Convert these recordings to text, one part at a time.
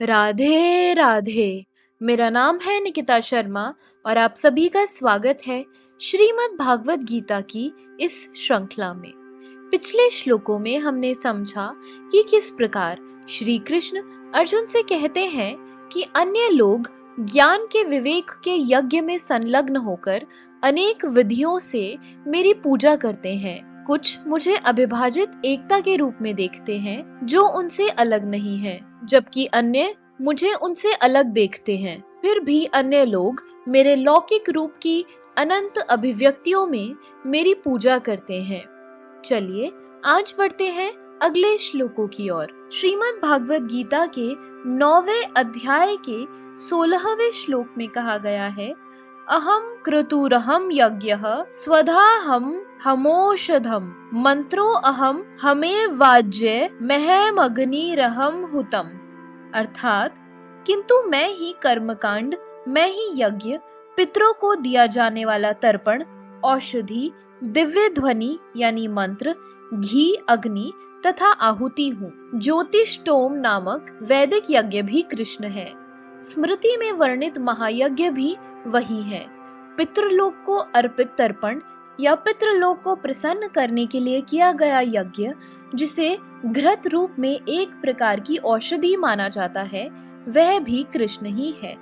राधे राधे। मेरा नाम है निकिता शर्मा और आप सभी का स्वागत है श्रीमद् भागवत गीता की इस श्रृंखला में। पिछले श्लोकों में हमने समझा कि किस प्रकार श्री कृष्ण अर्जुन से कहते हैं कि अन्य लोग ज्ञान के विवेक के यज्ञ में संलग्न होकर अनेक विधियों से मेरी पूजा करते हैं। कुछ मुझे अविभाजित एकता के रूप में देखते हैं जो उनसे अलग नहीं है, जबकि अन्य मुझे उनसे अलग देखते हैं। फिर भी अन्य लोग मेरे लौकिक रूप की अनंत अभिव्यक्तियों में मेरी पूजा करते हैं। चलिए आज बढ़ते हैं अगले श्लोकों की ओर। श्रीमद् भागवत गीता के 9वें अध्याय के 16वें श्लोक में कहा गया है, अहम क्रतुरहम यज्ञः स्वधाहम हमोषधम मंत्रो अहम हमे वाज्य महम अग्निरहम हुतम। अर्थात किंतु मैं ही कर्मकांड, मैं ही यज्ञ, पितरों को दिया जाने वाला तर्पण, औषधि, दिव्य ध्वनि यानी मंत्र, घी, अग्नि तथा आहुति हूँ। ज्योतिष्टोम नामक वैदिक यज्ञ भी कृष्ण है। स्मृति में वर्णित महायज्ञ भी वही है। पितृलोक को अर्पित तर्पण या पितृलोक को प्रसन्न करने के लिए किया गया यज्ञ, जिसे घृत रूप में एक प्रकार की औषधि माना जाता है, वह भी कृष्ण ही है।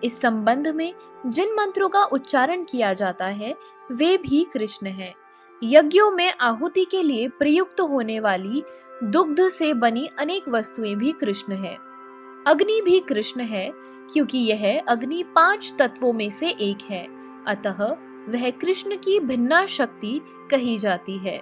इस संबंध में जिन मंत्रों का उच्चारण किया जाता है वे भी कृष्ण हैं। यज्ञों में आहुति के लिए प्रयुक्त होने वाली दुग्ध से बनी अनेक वस्तुएं भी कृष्ण है। अग्नि भी कृष्ण है, क्योंकि यह अग्नि 5 तत्वों में से एक है, अतः वह कृष्ण की भिन्ना शक्ति कही जाती है।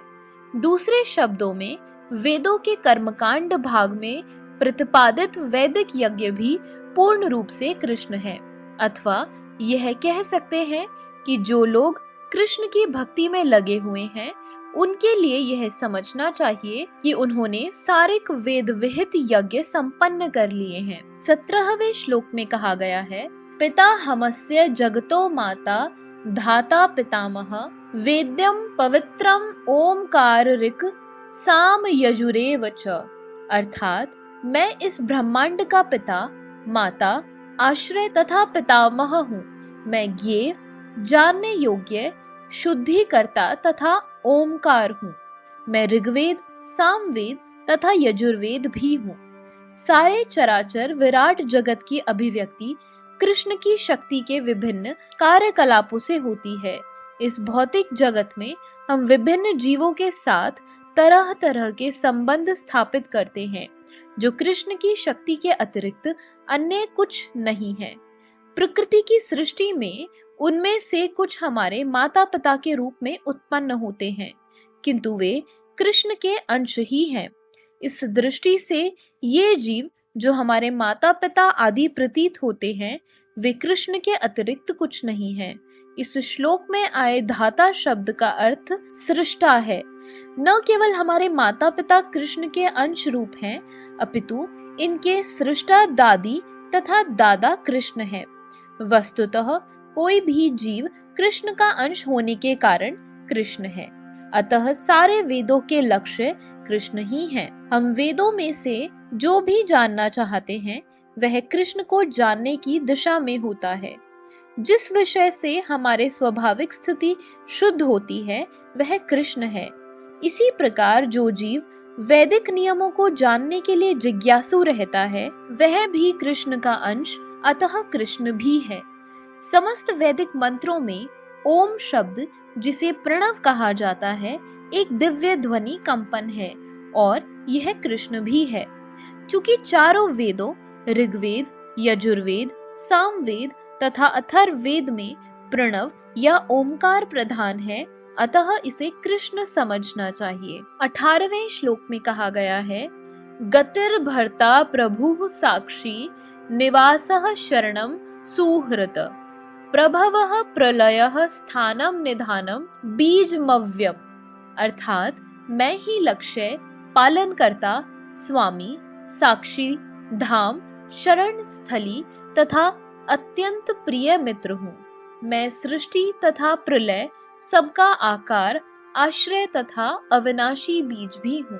दूसरे शब्दों में वेदों के कर्मकांड भाग में प्रतिपादित वैदिक यज्ञ भी पूर्ण रूप से कृष्ण है। अथवा यह कह सकते हैं कि जो लोग कृष्ण की भक्ति में लगे हुए हैं उनके लिए यह समझना चाहिए कि उन्होंने सारिक वेद विहित यज्ञ संपन्न कर लिए हैं। 17वें श्लोक में कहा गया है, पिता हमस्य जगतो माता धाता पितामह वेद्यम पवित्रम ओमकार ऋक् साम यजुरेव च। अर्थात मैं इस ब्रह्मांड का पिता, माता, आश्रय तथा पितामह हूँ। मैं ज्ञेय, जानने योग्य, शुद्धिकर्ता तथा ओमकार हूँ। मैं ऋग्वेद, सामवेद तथा यजुर्वेद भी हूँ। सारे चराचर विराट जगत की अभिव्यक्ति कृष्ण की शक्ति के विभिन्न कार्यकलापों से होती है। इस भौतिक जगत में हम विभिन्न जीवों के साथ तरह तरह के संबंध स्थापित करते हैं, जो कृष्ण की शक्ति के अतिरिक्त अन्य कुछ नहीं है। प्रकृति की सृष्टि में उनमें से कुछ हमारे माता पिता के रूप में उत्पन्न होते हैं, किंतु वे कृष्ण के अंश ही हैं। इस दृष्टि से ये जीव जो हमारे माता पिता आदि प्रतीत होते हैं, वे कृष्ण के अतिरिक्त कुछ नहीं हैं। इस श्लोक में आए धाता शब्द का अर्थ सृष्टा है। न केवल हमारे माता पिता कृष्ण के अंश रूप हैं, अपितु इनके सृष्टा दादी तथा दादा कृष्ण हैं। वस्तुतः कोई भी जीव कृष्ण का अंश होने के कारण कृष्ण है। अतः सारे वेदों के लक्ष्य कृष्ण ही हैं। हम वेदों में से जो भी जानना चाहते हैं वह कृष्ण को जानने की दिशा में होता है। जिस विषय से हमारे स्वाभाविक स्थिति शुद्ध होती है वह कृष्ण है। इसी प्रकार जो जीव वैदिक नियमों को जानने के लिए जिज्ञासु रहता है वह भी कृष्ण का अंश, अतः कृष्ण भी है। समस्त वैदिक मंत्रों में ओम शब्द, जिसे प्रणव कहा जाता है, एक दिव्य ध्वनि कंपन है और यह कृष्ण भी है। चूंकि चारों वेदों ऋग्वेद, यजुर्वेद, सामवेद तथा अथर्ववेद में प्रणव या ओमकार प्रधान है, अतः इसे कृष्ण समझना चाहिए। 18वें श्लोक में कहा गया है, गतिर भर्ता प्रभु साक्षी निवासः शरणम सुहृत प्रभवः प्रलयः स्थानम निधानम बीजमव्यम। अर्थात मैं ही लक्ष्य, पालनकर्ता, स्वामी, साक्षी, धाम, शरण स्थली तथा अत्यंत प्रिय मित्र हूँ। मैं सृष्टि तथा प्रलय, सबका आकार, आश्रय तथा अविनाशी बीज भी हूँ।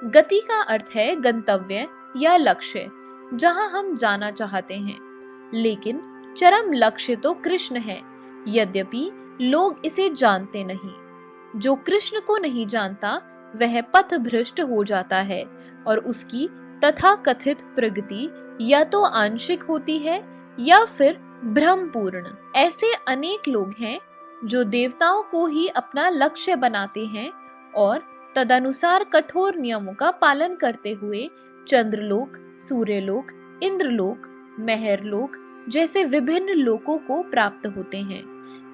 गति का अर्थ है गंतव्य या लक्ष्य। जहां हम जाना चाहते हैं, लेकिन चरम लक्ष्य तो कृष्ण है, यद्यपि लोग इसे जानते नहीं। जो कृष्ण को नहीं जानता वह पथ भ्रष्ट हो जाता है और उसकी तथाकथित प्रगति या तो आंशिक होती है या फिर भ्रमपूर्ण। ऐसे अनेक लोग हैं जो देवताओं को ही अपना लक्ष्य बनाते हैं और तदनुसार कठोर नियमों का पालन करते हुए चंद्रलोक, सूर्यलोक, इंद्रलोक, महरलोक जैसे विभिन्न लोकों को प्राप्त होते हैं।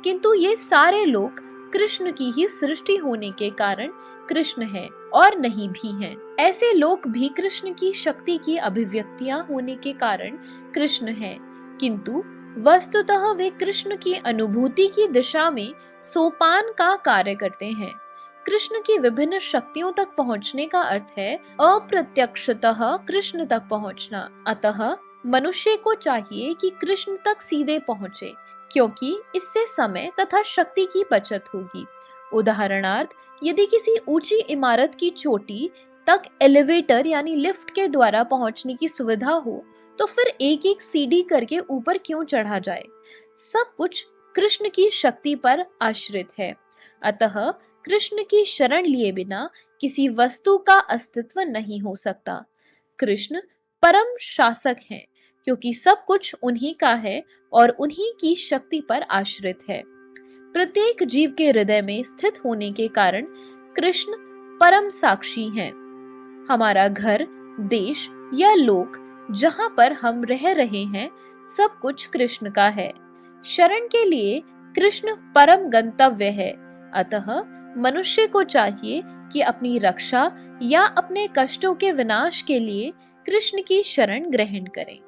किंतु ये सारे लोक कृष्ण की ही सृष्टि होने के कारण कृष्ण है और नहीं भी हैं। ऐसे लोक भी कृष्ण की शक्ति की अभिव्यक्तियां होने के कारण कृष्ण है, किंतु वस्तुतः वे कृष्ण की अनुभूति की दिशा में सोपान का कार्य करते हैं। कृष्ण की विभिन्न शक्तियों तक पहुंचने का अर्थ है अप्रत्यक्षतः कृष्ण तक पहुंचना। अतः मनुष्य को चाहिए कि कृष्ण तक सीधे पहुंचे, क्योंकि इससे समय तथा शक्ति की बचत होगी। उदाहरणार्थ, यदि किसी ऊंची इमारत की चोटी तक एलिवेटर यानी लिफ्ट के द्वारा पहुंचने की सुविधा हो, तो फिर एक एक सीढ़ी करके ऊपर क्यों चढ़ा जाए? सब कुछ कृष्ण की शक्ति पर आश्रित है। अतः कृष्ण की शरण लिए बिना किसी वस्तु का अस्तित्व नहीं हो सकता। कृष्ण परम शासक हैं, क्योंकि सब कुछ उन्हीं का है और उन्हीं की शक्ति पर आश्रित है। प्रत्येक जीव के हृदय में स्थित होने के कारण कृष्ण परम साक्षी हैं। हमारा घर, देश या लोक जहां पर हम रह रहे हैं, सब कुछ कृष्ण का है। शरण के लिए कृष्ण परम गंतव्य है। अतः मनुष्य को चाहिए कि अपनी रक्षा या अपने कष्टों के विनाश के लिए कृष्ण की शरण ग्रहण करें।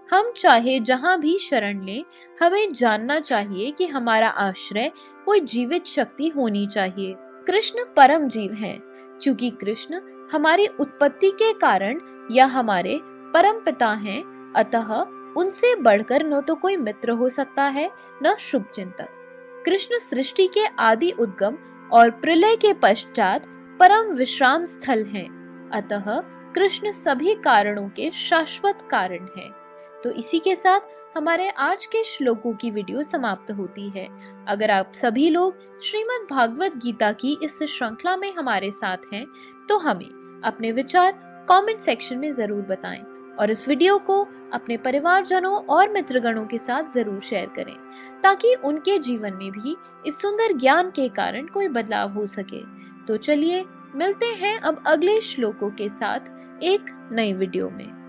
हम चाहे जहां भी शरण लें, हमें जानना चाहिए कि हमारा आश्रय कोई जीवित शक्ति होनी चाहिए। कृष्ण परम जीव हैं, क्योंकि कृष्ण हमारी उत्पत्ति के कारण या हमारे परम पिता हैं। अतः उनसे बढ़कर न तो कोई मित्र हो सकता है, न शुभ चिंतक। कृष्ण सृष्टि के आदि उद्गम और प्रलय के पश्चात परम विश्राम स्थल हैं। अतः कृष्ण सभी कारणों के शाश्वत कारण हैं। तो इसी के साथ हमारे आज के श्लोकों की वीडियो समाप्त होती है। अगर आप सभी लोग श्रीमद् भागवत गीता की इस श्रृंखला में हमारे साथ हैं, तो हमें अपने विचार कमेंट सेक्शन में जरूर बताएं और इस वीडियो को अपने परिवारजनों और मित्रगणों के साथ जरूर शेयर करें, ताकि उनके जीवन में भी इस सुंदर ज्ञान के कारण कोई बदलाव हो सके। तो चलिए मिलते हैं अब अगले श्लोकों के साथ एक नई वीडियो में।